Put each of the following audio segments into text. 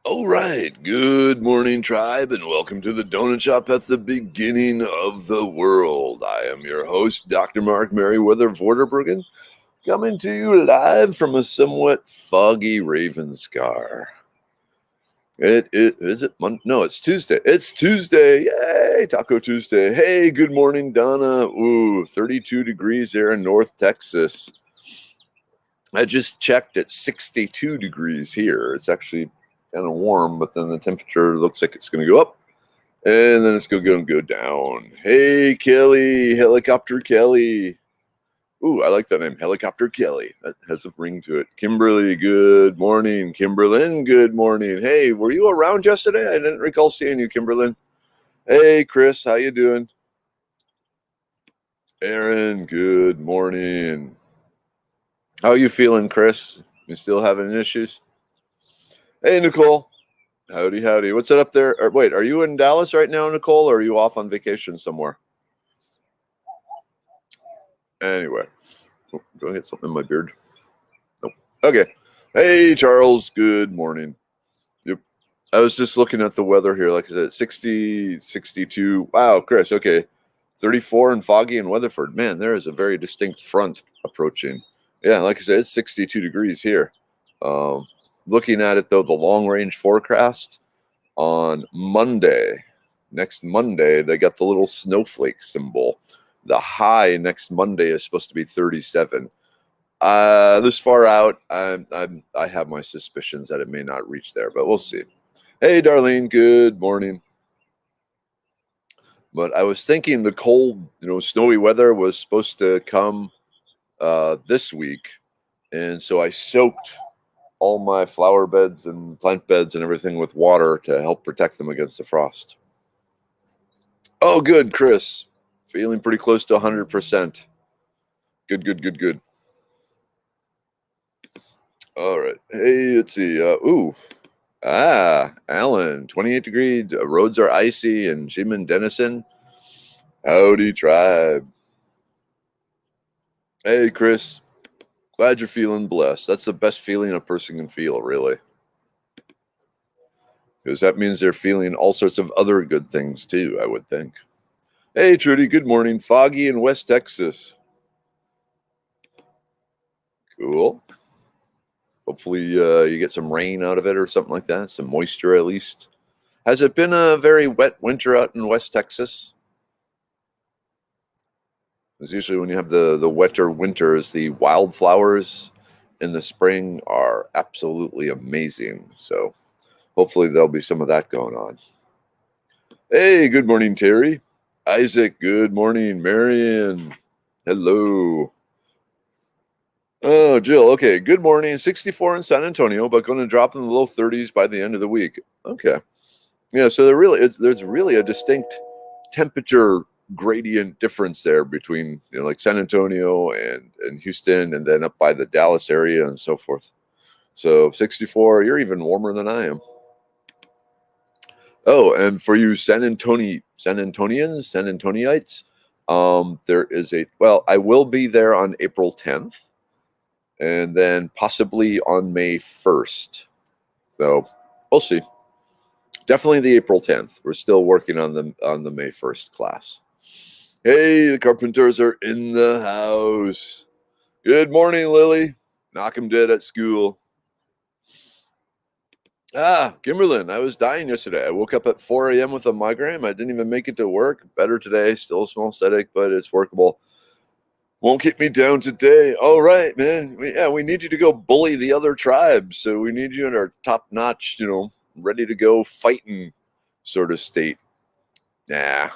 All right, good morning, tribe, and welcome to the Donut Shop at the beginning of the world. I am your host, Dr. Mark Merriweather Vorderbruggen, coming to you live from a somewhat foggy Ravenscar. It's Tuesday. It's Tuesday. Yay, Taco Tuesday. Hey, good morning, Donna. Ooh, 32 degrees there in North Texas. I just checked at 62 degrees here. It's actually kind of warm, but then the temperature looks like it's going to go up, and then it's going to go down. Hey, Kelly, Helicopter Kelly. Ooh, I like that name, Helicopter Kelly. That has a ring to it. Kimberly, good morning. Kimberlyn, good morning. Hey, were you around yesterday? I didn't recall seeing you, Kimberlyn. Hey, Chris, how you doing? Aaron, good morning. How are you feeling, Chris? You still having issues? Hey, Nicole. Howdy, howdy. What's it up there? Wait, are you in Dallas right now, Nicole, or are you off on vacation somewhere? Anyway, do I get something in my beard? Nope. Okay. Hey, Charles. Good morning. Yep. I was just looking at the weather here. Like I said, 60, 62. Wow, Chris. Okay. 34 and foggy in Weatherford. Man, there is a very distinct front approaching. Yeah, like I said, it's 62 degrees here. Looking at it, though, the long-range forecast on Monday, next Monday, they got the little snowflake symbol. The high next Monday is supposed to be 37. This far out, I have my suspicions that it may not reach there, but we'll see. Hey, Darlene, good morning. But I was thinking the cold, snowy weather was supposed to come this week, and so I soaked all my flower beds and plant beds and everything with water to help protect them against the frost. Oh, good, Chris. Feeling pretty close to 100%. Good. All right. Hey, let's see. Alan, 28 degrees. Roads are icy in Sheeman Denison. Howdy, tribe. Hey, Chris. Glad you're feeling blessed. That's the best feeling a person can feel, really. Because that means they're feeling all sorts of other good things, too, I would think. Hey, Trudy, good morning. Foggy in West Texas. Cool. Hopefully you get some rain out of it or something like that, some moisture at least. Has it been a very wet winter out in West Texas? Because usually when you have the wetter winters, the wildflowers in the spring are absolutely amazing. So hopefully there'll be some of that going on. Hey, good morning, Terry. Isaac, good morning. Marion, hello. Oh, Jill, okay. Good morning. 64 in San Antonio, but going to drop in the low 30s by the end of the week. Okay. Yeah, so there's really a distinct temperature gradient difference there between like San Antonio and Houston, and then up by the Dallas area and so forth. So 64, you're even warmer than I am. Oh, and for you San Antonians, San Antoniites, there is I will be there on April 10th, and then possibly on May 1st. So we'll see. Definitely the April 10th. We're still working on the May 1st class. Hey, the Carpenters are in the house. Good morning, Lily. Knock 'em dead at school. Kimberlyn, I was dying yesterday. I woke up at 4 a.m. with a migraine. I didn't even make it to work. Better today. Still a small headache, but it's workable. Won't keep me down today. All right, man. We need you to go bully the other tribes. So we need you in our top-notch, ready to go fighting sort of state. Nah.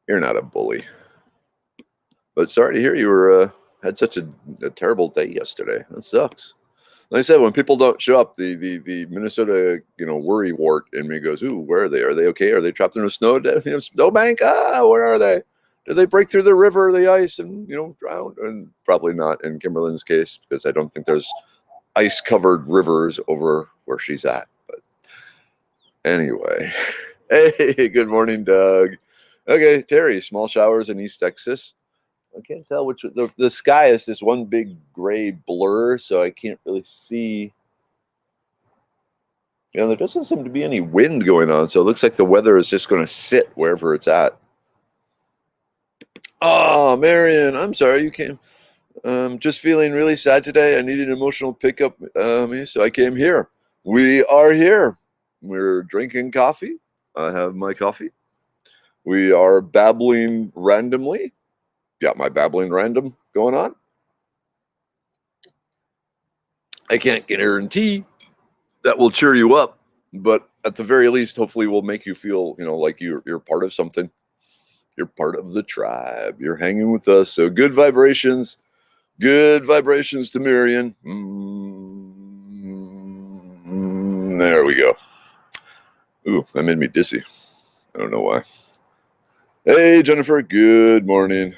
You're not a bully. But sorry to hear you were had such a terrible day yesterday. That sucks. Like I said, when people don't show up, the Minnesota worry wart in me goes, "Ooh, where are they? Are they okay? Are they trapped in a snowbank? Where are they? Did they break through the river, the ice, and drown?" And probably not in Kimberlyn's case, because I don't think there's ice-covered rivers over where she's at. But anyway, hey, good morning, Doug. Okay, Terry, small showers in East Texas. I can't tell which the sky is just one big gray blur, so I can't really see. There doesn't seem to be any wind going on, so it looks like the weather is just going to sit wherever it's at. Oh, Marion, I'm sorry you came. Just feeling really sad today. I need an emotional pickup, so I came here. We are here. We're drinking coffee. I have my coffee. We are babbling randomly. Got my babbling random going on. I can't guarantee that will cheer you up, but at the very least, hopefully, will make you feel, like you're part of something. You're part of the tribe. You're hanging with us. So good vibrations. Good vibrations to Marion. There we go. Ooh, that made me dizzy. I don't know why. Hey, Jennifer. Good morning.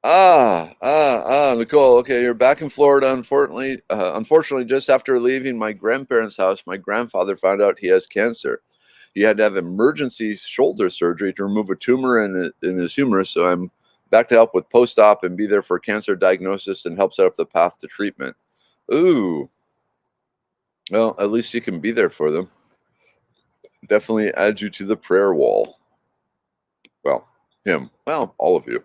Nicole. Okay, you're back in Florida. Unfortunately, just after leaving my grandparents' house, my grandfather found out he has cancer. He had to have emergency shoulder surgery to remove a tumor in his humerus. So I'm back to help with post-op and be there for cancer diagnosis and help set up the path to treatment. Ooh. Well, at least you can be there for them. Definitely add you to the prayer wall. Well, him. Well, all of you.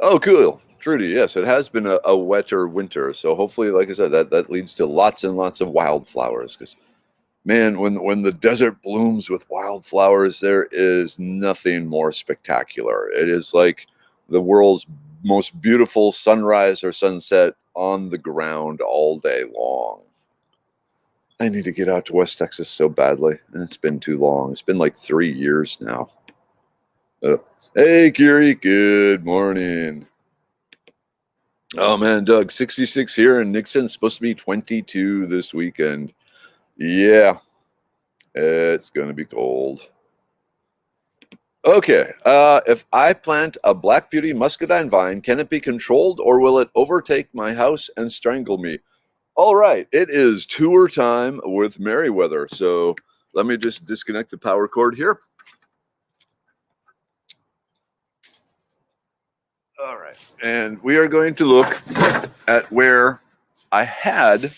Oh, cool. Trudy, yes, it has been a wetter winter. So hopefully, like I said, that leads to lots and lots of wildflowers. Because, man, when the desert blooms with wildflowers, there is nothing more spectacular. It is like the world's most beautiful sunrise or sunset on the ground all day long. I need to get out to West Texas so badly, and it's been too long. It's been like 3 years now. Hey, Kiri, good morning. Oh, man, Doug, 66 here in Nixon. Supposed to be 22 this weekend. Yeah, it's going to be cold. Okay, if I plant a Black Beauty muscadine vine, can it be controlled or will it overtake my house and strangle me? All right, it is tour time with Merriweather. So let me just disconnect the power cord here. All right, and we are going to look at where I had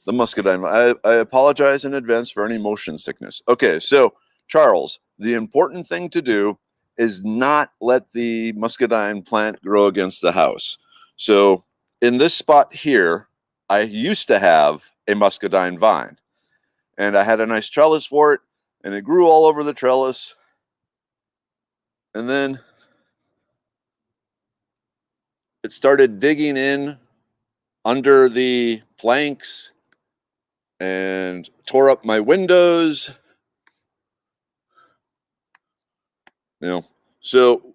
the muscadine. I apologize in advance for any motion sickness. Okay, so Charles, the important thing to do is not let the muscadine plant grow against the house. So in this spot here, I used to have a muscadine vine, and I had a nice trellis for it, and it grew all over the trellis. And then it started digging in under the planks and tore up my windows. So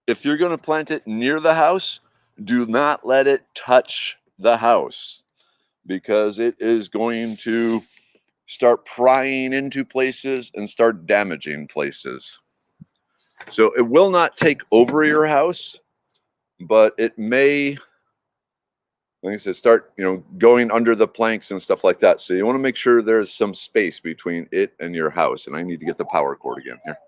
if you're going to plant it near the house, do not let it touch the house because it is going to start prying into places and start damaging places. So it will not take over your house, but it may, like I said, start, going under the planks and stuff like that. So you want to make sure there's some space between it and your house. And I need to get the power cord again here.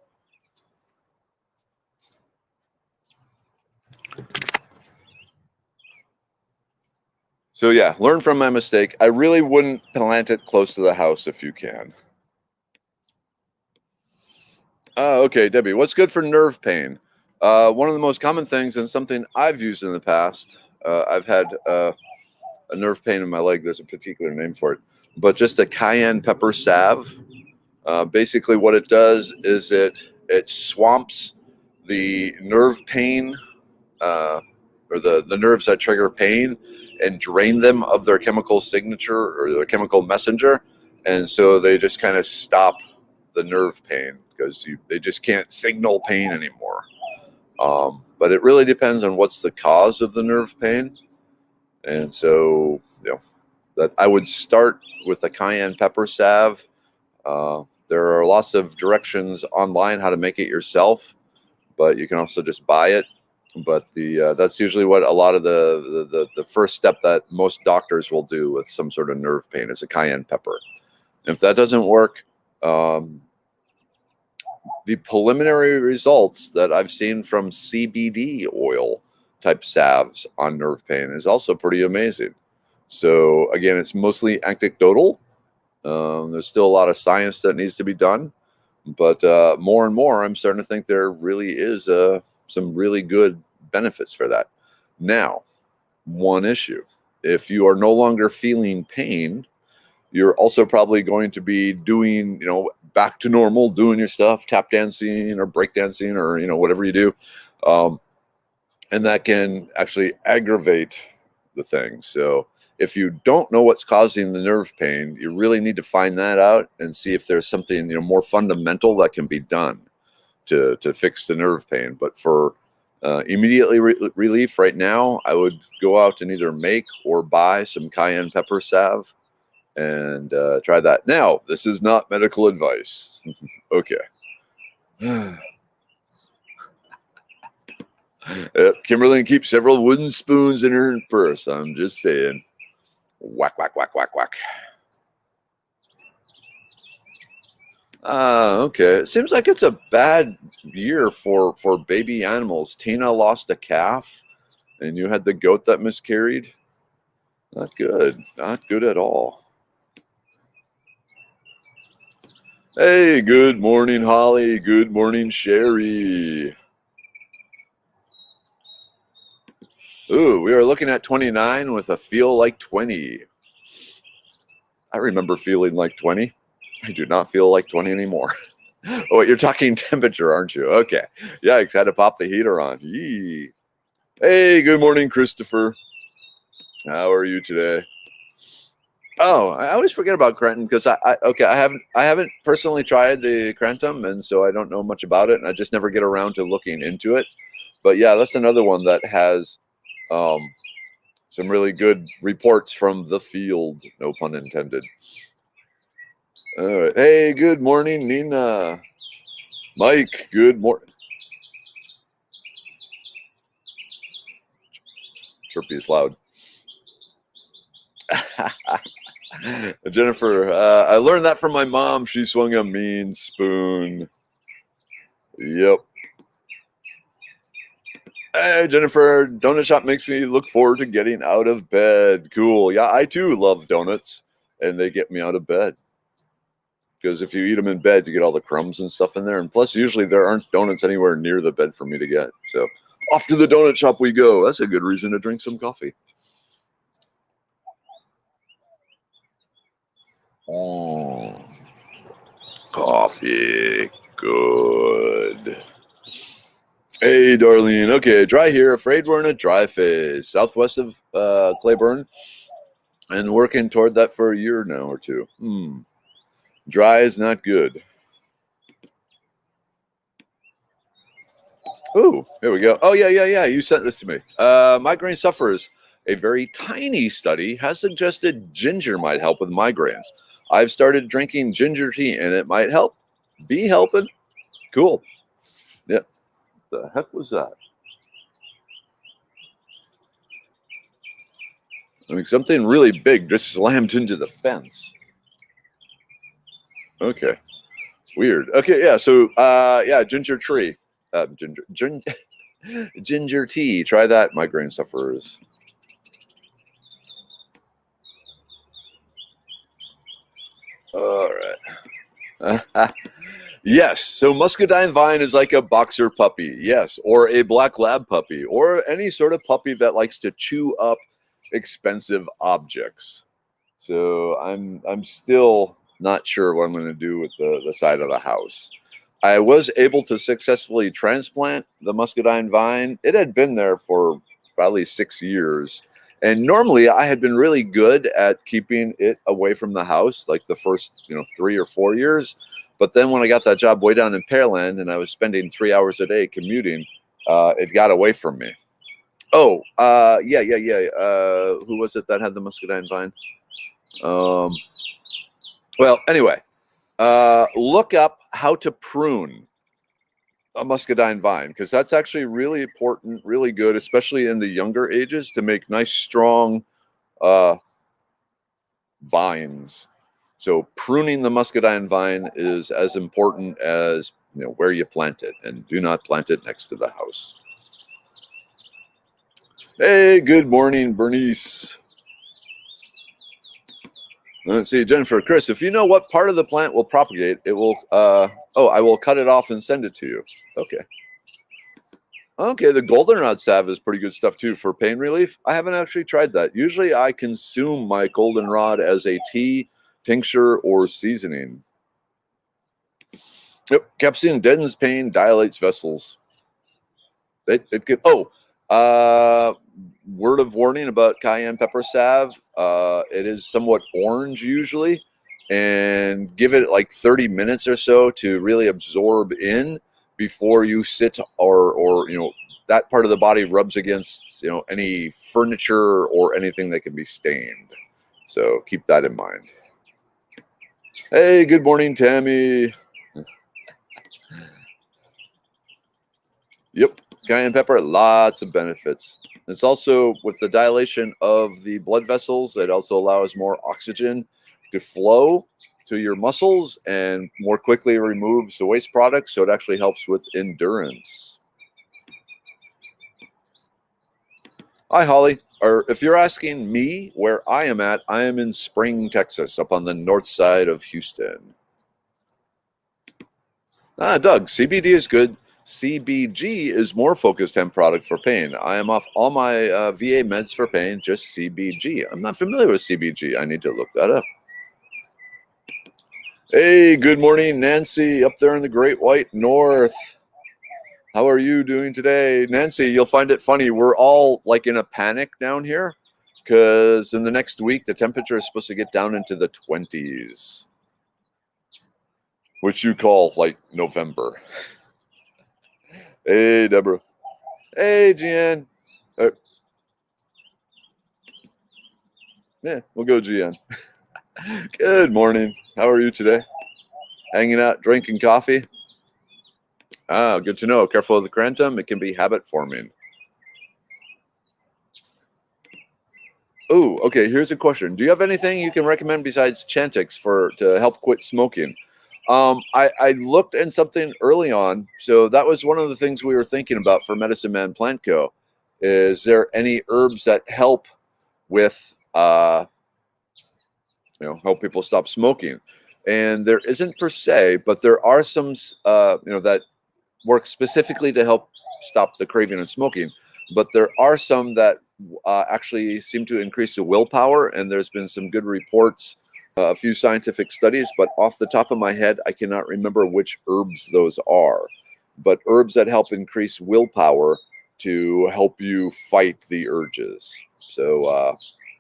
So yeah, learn from my mistake. I really wouldn't plant it close to the house if you can. Okay, Debbie, what's good for nerve pain? One of the most common things and something I've used in the past, I've had a nerve pain in my leg. There's a particular name for it, but just a cayenne pepper salve. Basically what it does is it swamps the nerve pain or the nerves that trigger pain and drain them of their chemical signature or their chemical messenger. And so they just kind of stop the nerve pain because they just can't signal pain anymore. But it really depends on what's the cause of the nerve pain. And so, that I would start with the cayenne pepper salve. There are lots of directions online how to make it yourself, but you can also just buy it. But that's usually what a lot of the first step that most doctors will do with some sort of nerve pain is a cayenne pepper. If that doesn't work, the preliminary results that I've seen from CBD oil type salves on nerve pain is also pretty amazing. So again, it's mostly anecdotal. There's still a lot of science that needs to be done, but more and more, I'm starting to think there really is some really good benefits for that. Now, one issue: if you are no longer feeling pain, you're also probably going to be doing, back to normal, doing your stuff, tap dancing or break dancing or, whatever you do. And that can actually aggravate the thing. So if you don't know what's causing the nerve pain, you really need to find that out and see if there's something, more fundamental that can be done to fix the nerve pain. But for immediately relief right now, I would go out and either make or buy some cayenne pepper salve and try that. Now, this is not medical advice. Okay. Kimberly keeps several wooden spoons in her purse. I'm just saying. Whack, whack, whack, whack, whack. Okay. It seems like it's a bad year for baby animals. Tina lost a calf, and you had the goat that miscarried. Not good. Not good at all. Hey, good morning, Holly. Good morning, Sherry. Ooh, we are looking at 29 with a feel like 20. I remember feeling like 20. I do not feel like 20 anymore. Oh, you're talking temperature, aren't you? Okay. Yikes, had to pop the heater on. Yee. Hey, good morning, Christopher. How are you today? Oh, I always forget about Crenton because I haven't personally tried the Crentum, and so I don't know much about it, and I just never get around to looking into it. But yeah, that's another one that has some really good reports from the field, no pun intended. All right. Hey, good morning, Nina. Mike, good morning. Chirpy is loud. Jennifer, I learned that from my mom. She swung a mean spoon. Yep. Hey, Jennifer, donut shop makes me look forward to getting out of bed. Cool. Yeah, I too love donuts, and they get me out of bed. Because if you eat them in bed, you get all the crumbs and stuff in there. And plus, usually there aren't donuts anywhere near the bed for me to get. So off to the donut shop we go. That's a good reason to drink some coffee. Oh, coffee. Good. Hey, Darlene. Okay, dry here. Afraid we're in a dry phase. Southwest of Claiborne. And working toward that for a year now or two. Dry is not good. Oh, here we go. Oh, yeah. You sent this to me. Migraine sufferers. A very tiny study has suggested ginger might help with migraines. I've started drinking ginger tea, and it might help. Be helping. Cool. Yep. The heck was that? I mean, something really big just slammed into the fence. Okay. Weird. Okay, yeah. So, ginger tree. Ginger tea. Try that, migraine sufferers. All right. Yes. So muscadine vine is like a boxer puppy. Yes. Or a black lab puppy, or any sort of puppy that likes to chew up expensive objects. So I'm still not sure what I'm going to do with the side of the house. I was able to successfully transplant the muscadine vine. It had been there for probably 6 years. And normally I had been really good at keeping it away from the house, like the first, 3 or 4 years. But then when I got that job way down in Pearland and I was spending 3 hours a day commuting, it got away from me. Oh, yeah. Who was it that had the muscadine vine? Well, anyway, look up how to prune a muscadine vine, because that's actually really important, really good, especially in the younger ages, to make nice, strong vines. So pruning the muscadine vine is as important as where you plant it, and do not plant it next to the house. Hey, good morning, Bernice. Let's see, Jennifer, Chris, if you know what part of the plant will propagate, it will, I will cut it off and send it to you. Okay. Okay, the goldenrod salve is pretty good stuff too for pain relief. I haven't actually tried that. Usually I consume my goldenrod as a tea, tincture, or seasoning. Yep, capsaicin deadens pain, dilates vessels. It could, word of warning about cayenne pepper salve. It is somewhat orange usually, and give it like 30 minutes or so to really absorb in before you sit or that part of the body rubs against any furniture or anything that can be stained. So keep that in mind. Hey, good morning, Tammy. Yep, cayenne pepper, lots of benefits. It's also, with the dilation of the blood vessels, it also allows more oxygen to flow to your muscles and more quickly removes the waste products, so it actually helps with endurance. Hi, Holly. Or if you're asking me where I am at, I am in Spring, Texas, up on the north side of Houston. Doug, CBD is good. CBG is more focused hemp product for pain. I am off all my VA meds for pain, just CBG. I'm not familiar with CBG. I need to look that up. Hey, good morning, Nancy, up there in the Great White North. How are you doing today? Nancy, you'll find it funny. We're all like in a panic down here because in the next week, the temperature is supposed to get down into the 20s, which you call like November. Hey, Deborah. Hey, Gian. Yeah, we'll go Gian. Good morning. How are you today? Hanging out, drinking coffee? Ah, good to know. Careful of the crantum. It can be habit forming. Oh, okay. Here's a question. Do you have anything you can recommend besides Chantix to help quit smoking? I looked in something early on. So that was one of the things we were thinking about for Medicine Man Plant Co. Is there any herbs that help with, help people stop smoking? And there isn't per se, but there are some, that work specifically to help stop the craving of smoking. But there are some that actually seem to increase the willpower, and there's been some good reports, a few scientific studies, but off the top of my head, I cannot remember which herbs those are. But herbs that help increase willpower to help you fight the urges. So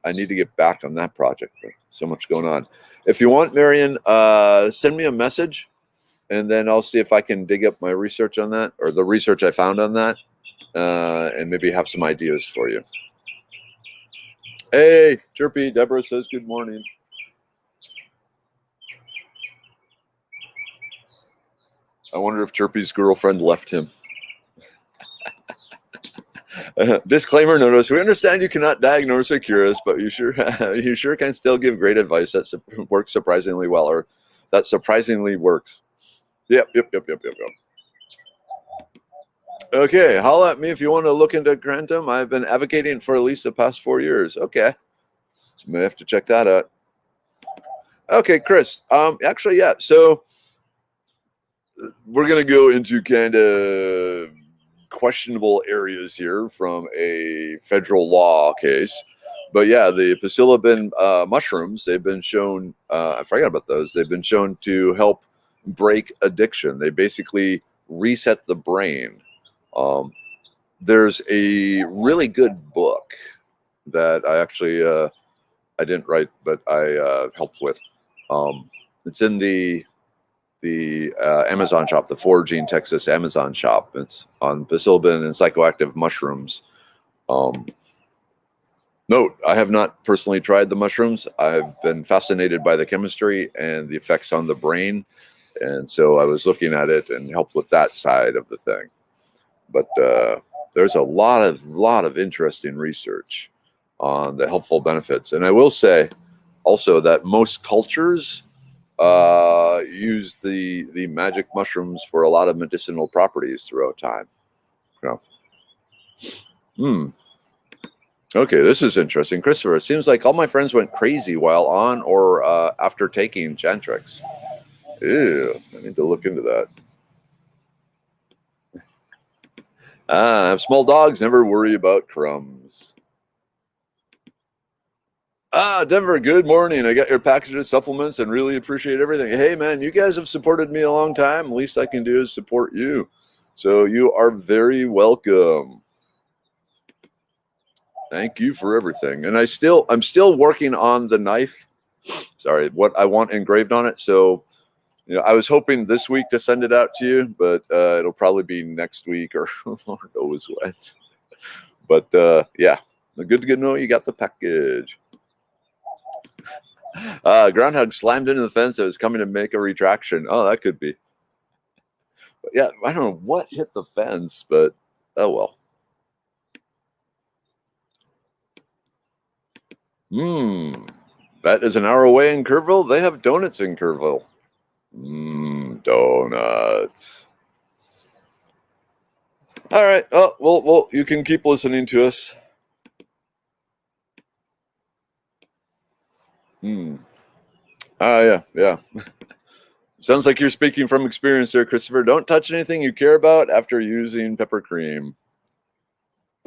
I need to get back on that project. But so much going on. If you want, Marion, send me a message, and then I'll see if I can dig up my research on that, or the research I found on that, and maybe have some ideas for you. Hey, Chirpy, Deborah says good morning. I wonder if Chirpy's girlfriend left him. Disclaimer notice: we understand you cannot diagnose or cure us, but you sure can still give great advice that works surprisingly well, or that surprisingly works. Yep. Okay, holla at me if you want to look into Crantum. I've been advocating for at least the past 4 years. Okay, may have to check that out. Okay, Chris. Actually, yeah. So we're gonna go into kind of questionable areas here from a federal law case. But yeah, the psilocybin mushrooms, they've been shown, I forgot about those, they've been shown to help break addiction. They basically reset the brain. There's a really good book that I actually, I didn't write, but I helped with. It's in the Amazon shop, the Foraging Texas Amazon shop. It's on psilocybin and psychoactive mushrooms. Note, I have not personally tried the mushrooms. I've been fascinated by the chemistry and the effects on the brain. And so I was looking at it and helped with that side of the thing. But there's a lot of interesting research on the helpful benefits. And I will say also that most cultures use the magic mushrooms for a lot of medicinal properties throughout time. Yeah. Okay, this is interesting. Christopher, it seems like all my friends went crazy while on or after taking Chantrix. Ew, I need to look into that. I have small dogs, never worry about crumbs. Denver, good morning. I got your package of supplements and really appreciate everything. Hey, man, you guys have supported me a long time. Least I can do is support you. So you are very welcome. Thank you for everything. And I'm still working on the knife. Sorry, what I want engraved on it. So, I was hoping this week to send it out to you, but it'll probably be next week or Lord knows when. But yeah, good to know you got the package. Groundhog slammed into the fence that was coming to make a retraction. Oh, that could be. But yeah, I don't know what hit the fence, but oh well. That is an hour away in Kerrville. They have donuts in Kerrville. Donuts. All right. Oh, well, you can keep listening to us. Yeah. Sounds like you're speaking from experience there, Christopher. Don't touch anything you care about after using pepper cream.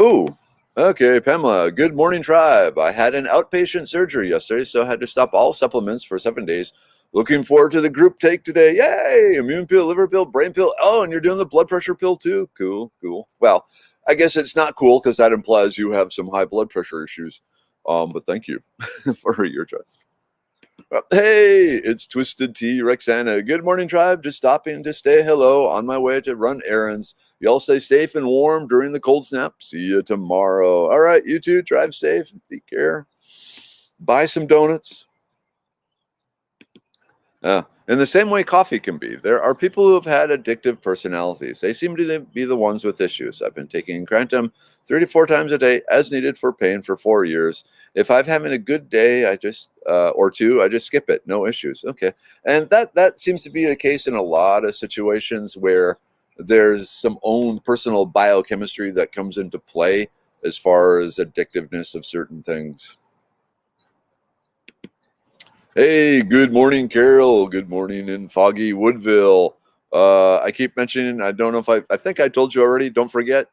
Ooh, okay, Pamela. Good morning, tribe. I had an outpatient surgery yesterday, so I had to stop all supplements for 7 days. Looking forward to the group take today. Yay! Immune pill, liver pill, brain pill. Oh, and you're doing the blood pressure pill too. Cool. Well, I guess it's not cool because that implies you have some high blood pressure issues. But thank you for your trust. Hey, it's Twisted Tea Rexana. Good morning, tribe. Just stopping to say hello on my way to run errands. Y'all stay safe and warm during the cold snap. See you tomorrow. All right, you too. Drive safe. Be care. Buy some donuts. In the same way coffee can be, there are people who have had addictive personalities. They seem to be the ones with issues. I've been taking Crantum 3 to 4 times a day as needed for pain for 4 years. If I'm having a good day, I just or two, I just skip it. No issues. Okay, and that seems to be the case in a lot of situations where there's some own personal biochemistry that comes into play as far as addictiveness of certain things. Hey, good morning, Carol. Good morning in foggy Woodville. I keep mentioning, I don't know if I think I told you already. Don't forget,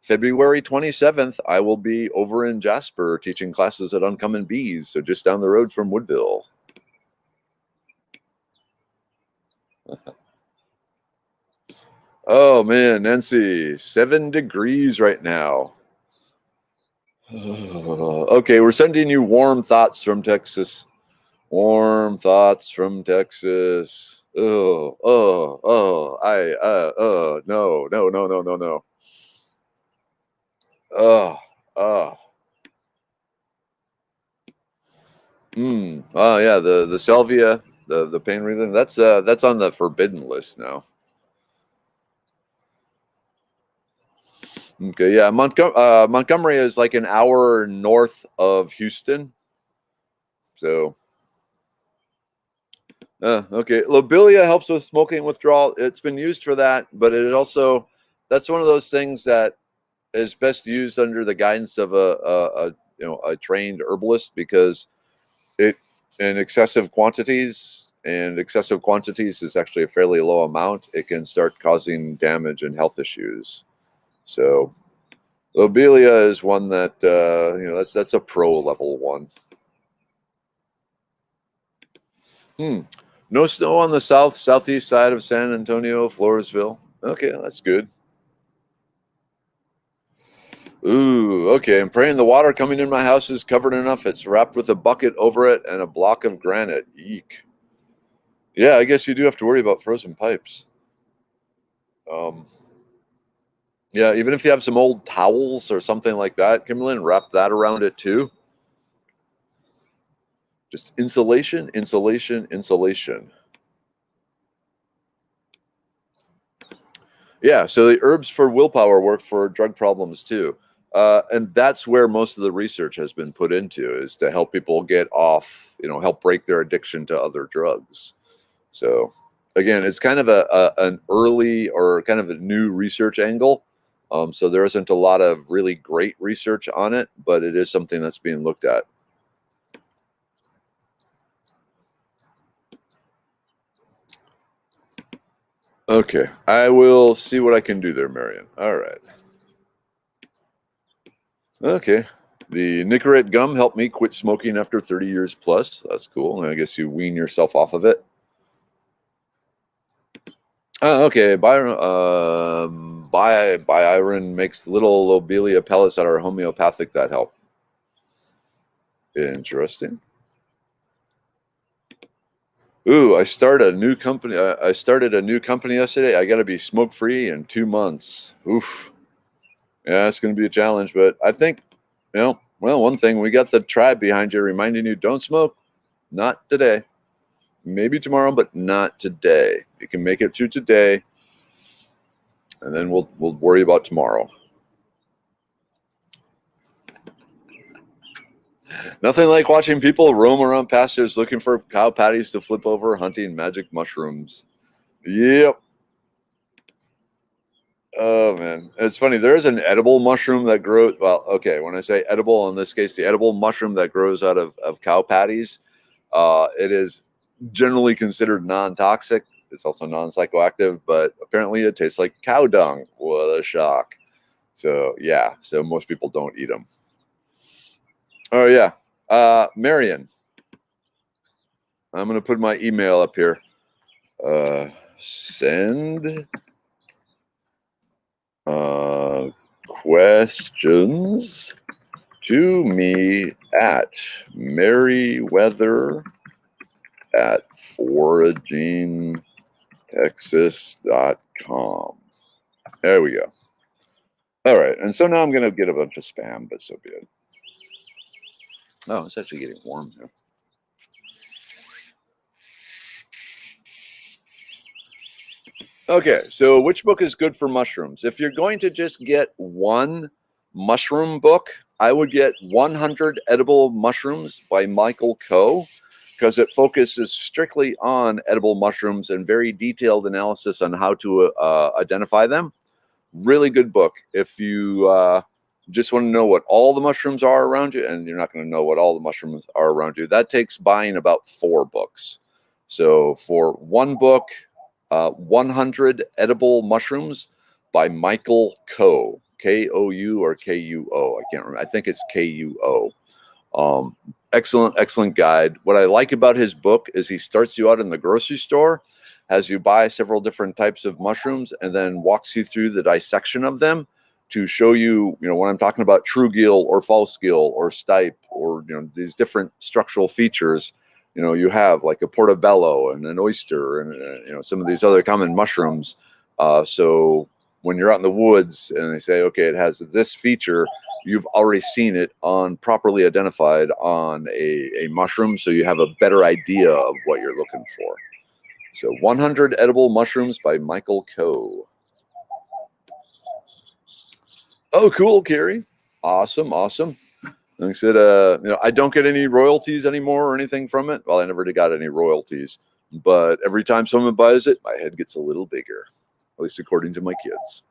February 27th, I will be over in Jasper teaching classes at Uncommon Bees, so just down the road from Woodville. Oh, man, Nancy, 7 degrees right now. Okay, we're sending you warm thoughts from Texas. Warm thoughts from Texas. No. Oh, oh. Oh yeah, the salvia, the pain relief. That's on the forbidden list now. Okay, yeah, Montgomery is like an hour north of Houston. So okay. Lobelia helps with smoking withdrawal. It's been used for that, but it also, that's one of those things that is best used under the guidance of a trained herbalist, because it in excessive quantities, and excessive quantities is actually a fairly low amount, it can start causing damage and health issues. So lobelia is one that that's a pro level one. No snow on the southeast side of San Antonio, Floresville. Okay, that's good. Ooh, okay. I'm praying the water coming in my house is covered enough. It's wrapped with a bucket over it and a block of granite. Eek. Yeah, I guess you do have to worry about frozen pipes. Yeah, even if you have some old towels or something like that, Kimberly, wrap that around it too. Just insulation, insulation, insulation. Yeah, so the herbs for willpower work for drug problems too. And that's where most of the research has been put into, is to help people get off, help break their addiction to other drugs. So again, it's kind of an early or kind of a new research angle. So there isn't a lot of really great research on it, but it is something that's being looked at. Okay, I will see what I can do there, Marion. All right. Okay. The Nicorette gum helped me quit smoking after 30 years plus. That's cool. And I guess you wean yourself off of it. Oh, okay. Byron makes little lobelia pellets that are homeopathic that help. Interesting. Ooh, I started a new company. I started a new company yesterday. I got to be smoke free in 2 months. Oof. Yeah, it's going to be a challenge, but I think, well, one thing, we got the tribe behind you reminding you, don't smoke. Not today. Maybe tomorrow, but not today. You can make it through today, and then we'll worry about tomorrow. Nothing like watching people roam around pastures looking for cow patties to flip over, hunting magic mushrooms. Yep. Oh man, it's funny. There's an edible mushroom that grows. Well, okay, when I say edible, in this case, the edible mushroom that grows out of cow patties, it is generally considered non-toxic. It's also non-psychoactive, but apparently it tastes like cow dung. What a shock! So yeah, so most people don't eat them. Oh yeah, Marion, I'm gonna put my email up here. Send questions to me at merriweather@foragingtexas.com. There we go. All right. And so now I'm going to get a bunch of spam, but so be it. Oh, it's actually getting warm here. Okay, so which book is good for mushrooms? If you're going to just get one mushroom book, I would get 100 Edible Mushrooms by Michael Coe, because it focuses strictly on edible mushrooms and very detailed analysis on how to identify them. Really good book. If you just want to know what all the mushrooms are around you, and you're not going to know what all the mushrooms are around you, that takes buying about 4 books. So for one book, 100 Edible Mushrooms by Michael Coe, K-O-U or K-U-O. I can't remember. I think it's K-U-O. Excellent guide. What I like about his book is he starts you out in the grocery store, has you buy several different types of mushrooms, and then walks you through the dissection of them to show you, when I'm talking about true gill or false gill or stipe or, these different structural features. You have like a portobello and an oyster and, some of these other common mushrooms. So when you're out in the woods and they say, okay, it has this feature, you've already seen it properly identified on a mushroom. So you have a better idea of what you're looking for. So 100 Edible Mushrooms by Michael Coe. Oh, cool, Carrie. Awesome. Like I said, I don't get any royalties anymore or anything from it. Well, I never got any royalties, but every time someone buys it, my head gets a little bigger, at least according to my kids.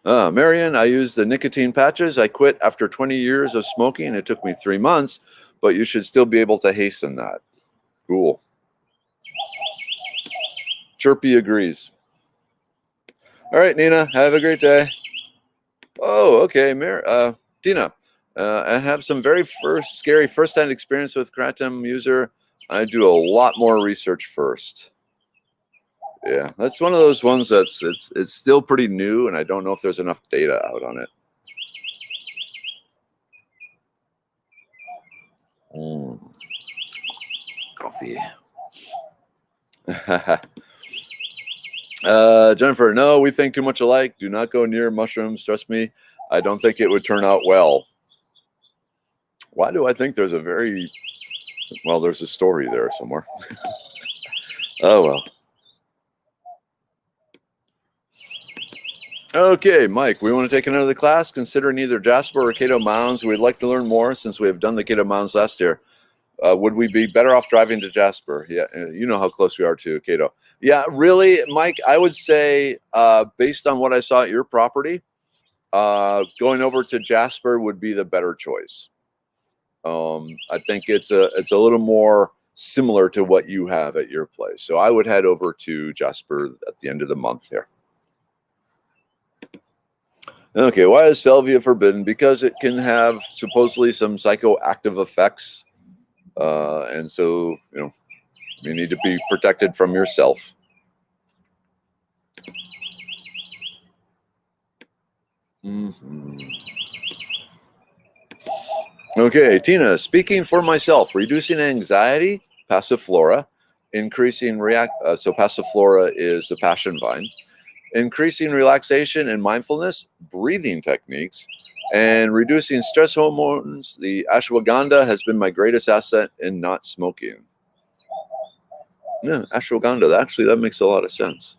Marion, I use the nicotine patches. I quit after 20 years of smoking. It took me 3 months, but you should still be able to hasten that. Cool. Chirpy agrees. All right, Nina, have a great day. Oh, okay, Tina. I have some very scary first-hand experience with Kratom user. I do a lot more research first. Yeah, that's one of those ones that's it's still pretty new, and I don't know if there's enough data out on it. Coffee. Jennifer, no, we think too much alike. Do not go near mushrooms. Trust me, I don't think it would turn out well. Why do I think there's there's a story there somewhere. Oh, well. Okay, Mike, we want to take another class considering either Jasper or Cato Mounds. We'd like to learn more since we have done the Cato Mounds last year. Would we be better off driving to Jasper? Yeah, you know how close we are to Cato. Yeah, really, Mike, I would say based on what I saw at your property, going over to Jasper would be the better choice. I think it's a little more similar to what you have at your place. So I would head over to Jasper at the end of the month here. Okay, why is salvia forbidden? Because it can have supposedly some psychoactive effects. And so, you need to be protected from yourself. Okay, Tina, speaking for myself, reducing anxiety, passiflora, increasing so passiflora is the passion vine, increasing relaxation and mindfulness, breathing techniques, and reducing stress hormones. The ashwagandha has been my greatest asset in not smoking. Yeah, ashwagandha, actually, that makes a lot of sense.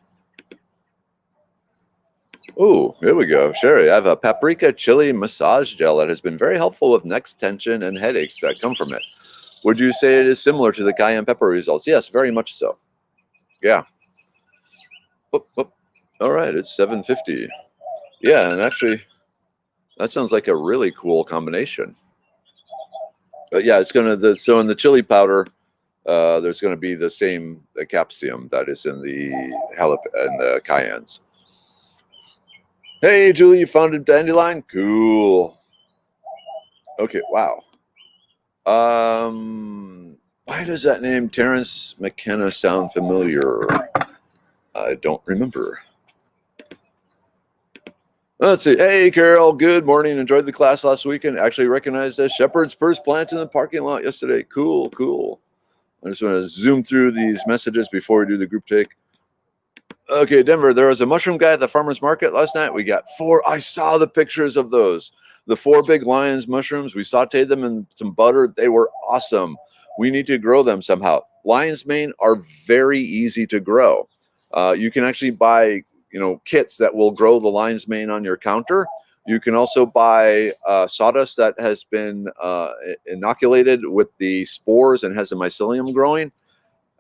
Oh, here we go. Sherry, I have a paprika chili massage gel that has been very helpful with neck tension and headaches that come from it. Would you say it is similar to the cayenne pepper results? Yes, very much so. Yeah. All right, it's 7:50. Yeah, and actually, that sounds like a really cool combination. But yeah, it's so in the chili powder, there's gonna be the same capsium that is in the and the cayennes. Hey, Julie, you found a dandelion? Cool. Okay, wow. Why does that name Terrence McKenna sound familiar? I don't remember. Let's see. Hey, Carol, good morning. Enjoyed the class last weekend. Actually recognized a shepherd's purse plant in the parking lot yesterday. Cool, cool. I just want to zoom through these messages before we do the group take. Okay, Denver, there was a mushroom guy at the farmer's market last night. We got 4. I saw the pictures of those. The 4 big lion's mushrooms. We sauteed them in some butter. They were awesome. We need to grow them somehow. Lion's mane are very easy to grow. You can actually buy, kits that will grow the lion's mane on your counter. You can also buy sawdust that has been inoculated with the spores and has the mycelium growing.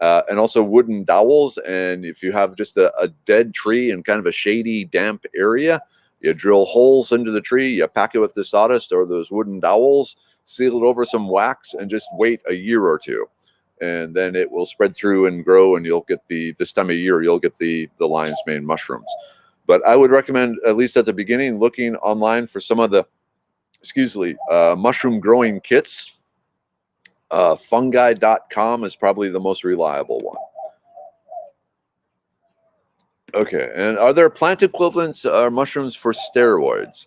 And also wooden dowels. And if you have just a dead tree in kind of a shady, damp area, you drill holes into the tree, you pack it with the sawdust or those wooden dowels, seal it over some wax, and just wait a year or two. And then it will spread through and grow, and you'll get this time of year, you'll get the lion's mane mushrooms. But I would recommend, at least at the beginning, looking online for some of the, mushroom growing kits. Fungi.com is probably the most reliable one. Okay, and are there plant equivalents or mushrooms for steroids?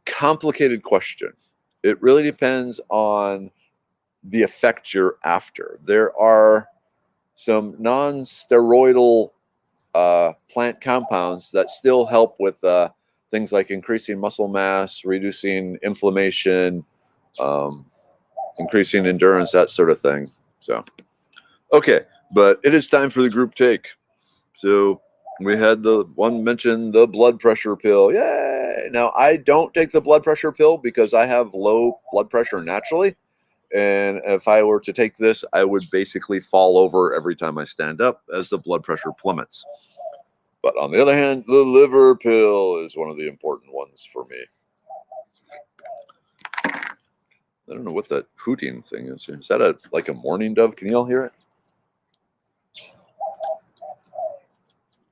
Complicated question. It really depends on the effect you're after. There are some non-steroidal plant compounds that still help with things like increasing muscle mass, reducing inflammation, increasing endurance, that sort of thing. So, okay, but it is time for the group take. So we had the one mention the blood pressure pill. Yay! Now, I don't take the blood pressure pill because I have low blood pressure naturally. And if I were to take this, I would basically fall over every time I stand up as the blood pressure plummets. But on the other hand, the liver pill is one of the important ones for me. I don't know what that hooting thing is. Is that like a mourning dove? Can you all hear it?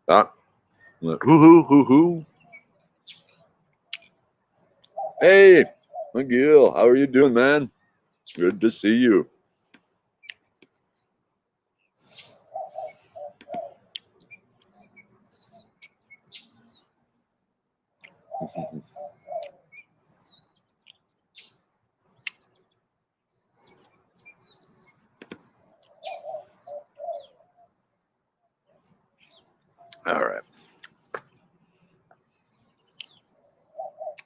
Hoo hoo hoo hoo. Hey, McGill, how are you doing, man? Good to see you. All right.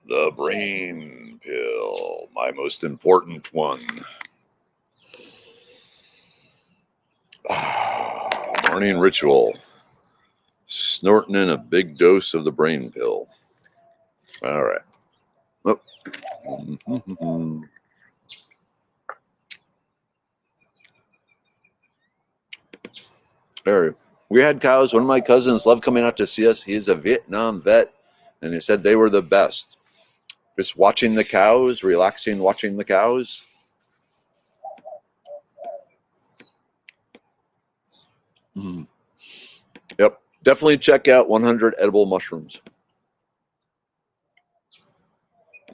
The brain pill, my most important one. Morning ritual. Snorting in a big dose of the brain pill. All right. Oh. There. We had cows. One of my cousins loved coming out to see us. He's a Vietnam vet, and he said they were the best. Just watching the cows, relaxing, watching the cows. Mm. Yep. Definitely check out 100 edible mushrooms.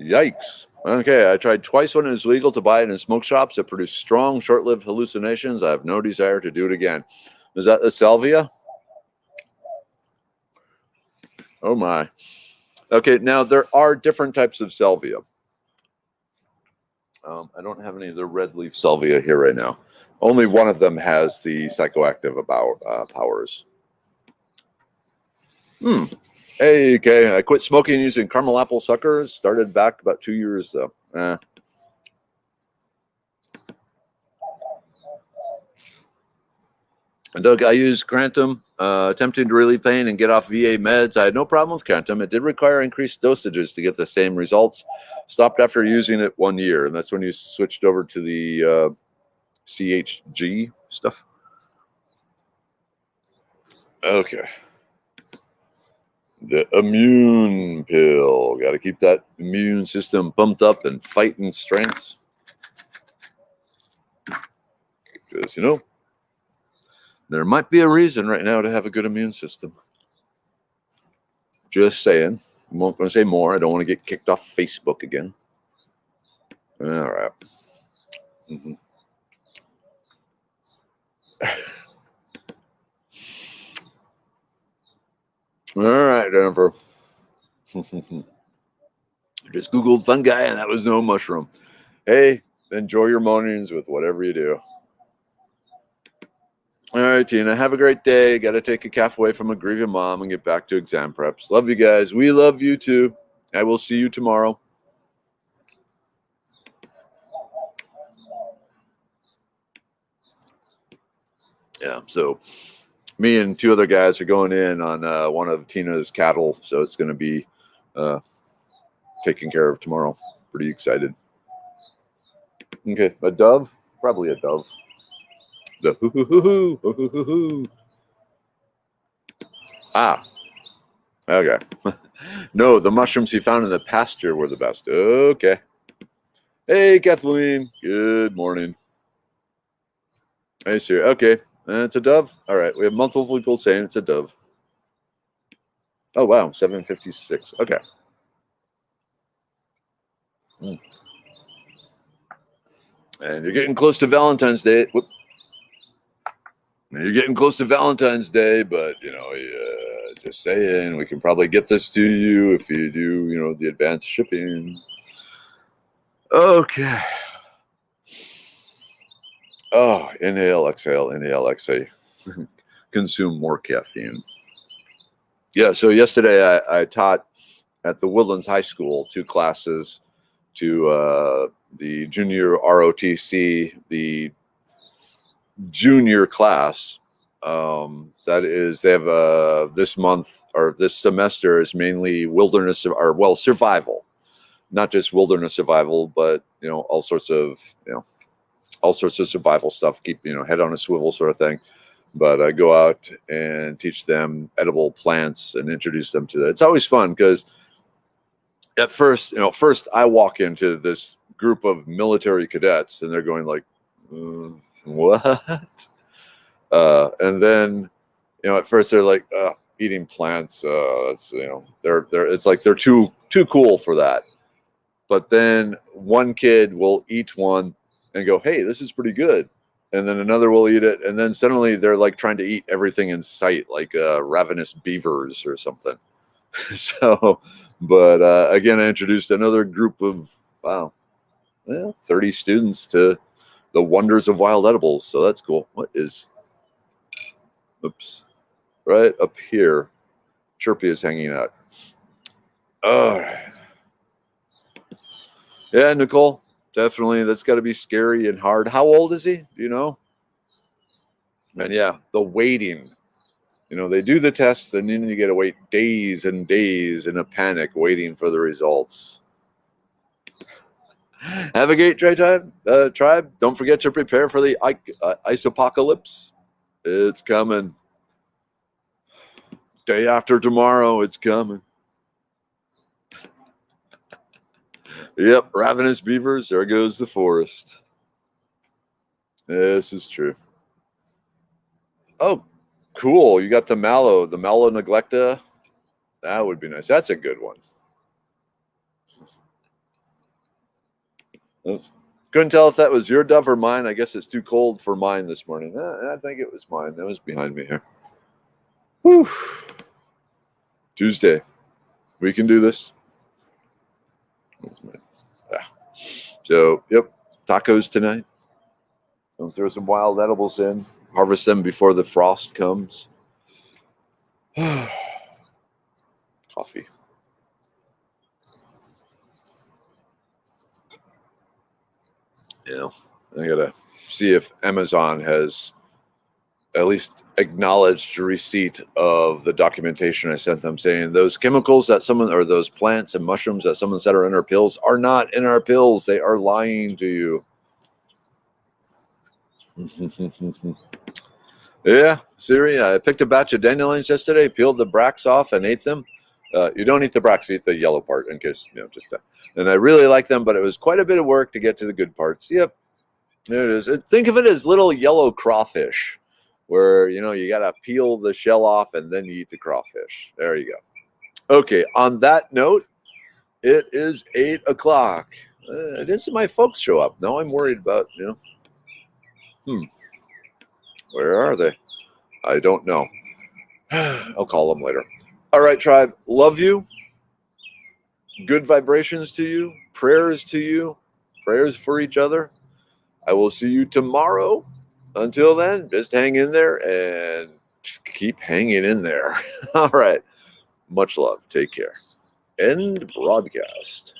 Yikes. Okay, I tried twice when it was legal to buy it in smoke shops. It produced strong, short-lived hallucinations. I have no desire to do it again. Is that the salvia? Oh my. Okay, now there are different types of salvia. I don't have any of the red leaf salvia here right now. Only one of them has the psychoactive powers. Hey, okay. I quit smoking using caramel apple suckers. Started back about 2 years though. And Doug, I used Crantum, attempting to relieve pain and get off VA meds. I had no problem with Crantum. It did require increased dosages to get the same results. Stopped after using it 1 year, and that's when you switched over to the CHG stuff. Okay. The immune pill. Got to keep that immune system pumped up and fighting strengths. Because, you know, there might be a reason right now to have a good immune system. Just saying. I'm not going to say more. I don't want to get kicked off Facebook again. All right. Mm-hmm. All right, Jennifer. Just Googled fun guy, and that was no mushroom. Hey, enjoy your mornings with whatever you do. All right, Tina, have a great day. Got to take a calf away from a grieving mom and get back to exam preps. Love you guys. We love you too. I will see you tomorrow. Yeah, so me and two other guys are going in on one of Tina's cattle, so it's going to be taken care of tomorrow. Pretty excited. Okay, a dove? Probably a dove. The hoo-hoo-hoo-hoo. Ah, okay. No, the mushrooms he found in the pasture were the best. Okay. Hey, Kathleen. Good morning. Hey, sir. Okay. It's a dove. All right. We have multiple people saying it's a dove. Oh, wow. 7:56. Okay. And you're getting close to Valentine's Day. Whoop. You're getting close to Valentine's Day, but, you know, just saying, we can probably get this to you if you do, you know, the advanced shipping. Okay. Oh, inhale, exhale, consume more caffeine. Yeah, so yesterday I taught at the Woodlands High School 2 classes to the junior ROTC, the junior class. That is, they have this month or this semester is mainly wilderness or well survival, not just wilderness survival, but you know all sorts of survival stuff. Keep head on a swivel sort of thing. But I go out and teach them edible plants and introduce them to that. It's always fun because at first I walk into this group of military cadets and they're going like, what? And then, at first they're like eating plants. It's, it's like they're too cool for that. But then one kid will eat one and go, "Hey, this is pretty good." And then another will eat it, and then suddenly they're like trying to eat everything in sight, like ravenous beavers or something. So, but again, I introduced another group of 30 students to the wonders of wild edibles. So that's cool. What is? Oops. Right up here, Chirpy is hanging out. Yeah, Nicole, definitely. That's got to be scary and hard. How old is he? Do you know? And yeah, the waiting. They do the tests, and then you get to wait days and days in a panic waiting for the results. Have a great tribe. Don't forget to prepare for the ice apocalypse. It's coming. Day after tomorrow, it's coming. Yep, ravenous beavers, there goes the forest. This is true. Oh, cool. You got the mallow neglecta. That would be nice. That's a good one. Oops. Couldn't tell if that was your dove or mine. I guess it's too cold for mine this morning. I think it was mine. That was behind me here. Whew. Tuesday. We can do this. Yeah. So, yep. Tacos tonight. Gonna throw some wild edibles in. Harvest them before the frost comes. Coffee. I gotta see if Amazon has at least acknowledged receipt of the documentation I sent them saying those chemicals that someone, or those plants and mushrooms that someone said are in our pills are not in our pills. They are lying to you. Yeah, Siri, I picked a batch of dandelions yesterday, peeled the bracts off and ate them. You don't eat the bracts, you eat the yellow part in case, and I really like them, but it was quite a bit of work to get to the good parts. Yep, there it is. Think of it as little yellow crawfish where, you got to peel the shell off and then you eat the crawfish. There you go. Okay, on that note, it is 8 o'clock. I didn't see my folks show up. Now I'm worried about, where are they? I don't know. I'll call them later. All right, tribe. Love you. Good vibrations to you. Prayers to you. Prayers for each other. I will see you tomorrow. Until then, just hang in there and just keep hanging in there. All right. Much love. Take care. End broadcast.